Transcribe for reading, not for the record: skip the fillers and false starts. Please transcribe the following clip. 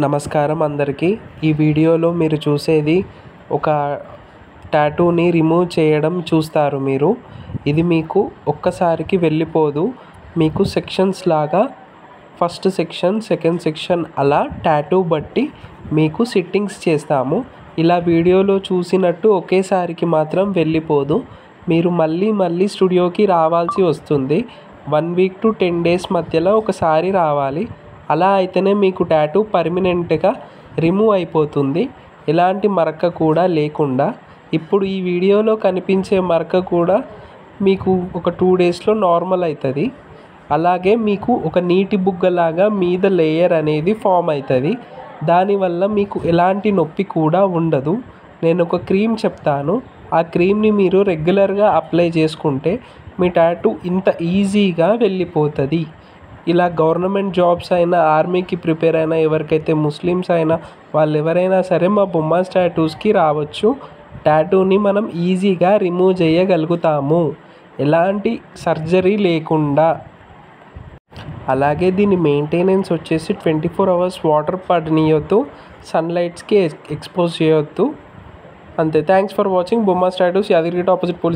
నమస్కారం అందరికీ. ఈ వీడియోలో మీరు చూసేది ఒక టాటూని రిమూవ్ చేయడం చూస్తారు మీరు. ఇది మీకు ఒక్కసారికి వెళ్ళిపోదు. మీకు సెక్షన్స్ లాగా ఫస్ట్ సెక్షన్, సెకండ్ సెక్షన్ అలా టాటూ బట్టి మీకు సిట్టింగ్స్ చేస్తాము. ఇలా వీడియోలో చూసినట్టు ఒకేసారికి మాత్రం వెళ్ళిపోదు. మీరు మళ్ళీ స్టూడియోకి రావాల్సి వస్తుంది. 1 వీక్ టు 10 డేస్ మధ్యలో ఒకసారి రావాలి. అలా అయితేనే మీకు టాటూ పర్మనెంట్గా రిమూవ్ అయిపోతుంది, ఎలాంటి మరక కూడా లేకుండా. ఇప్పుడు ఈ వీడియోలో కనిపించే మరక కూడా మీకు ఒక 2 డేస్లో నార్మల్ అవుతుంది. అలాగే మీకు ఒక నీటి బుగ్గలాగా మీద లేయర్ అనేది ఫామ్ అవుతుంది. దానివల్ల మీకు ఎలాంటి నొప్పి కూడా ఉండదు. నేను ఒక క్రీమ్ చెప్తాను. ఆ క్రీమ్ని మీరు రెగ్యులర్గా అప్లై చేసుకుంటే మీ టాటూ ఇంత ఈజీగా వెళ్ళిపోతుంది. ఇలా గవర్నమెంట్ జాబ్స్ అయినా, ఆర్మీకి ప్రిపేర్ అయినా, ఎవరికైతే ముస్లిమ్స్ అయినా వాళ్ళు ఎవరైనా సరే మా బొమ్మాస్ టాటూస్కి రావచ్చు. టాటూని మనం ఈజీగా రిమూవ్ చేయగలుగుతాము, ఎలాంటి సర్జరీ లేకుండా. అలాగే దీని మెయింటెనెన్స్ వచ్చేసి 24 అవర్స్ వాటర్ పడనీయొద్దు, సన్లైట్స్కి ఎక్స్పోజ్ చేయొద్దు. అంతే. Thanks for watching. Bommas tattoos, Yadagirigutta opposite police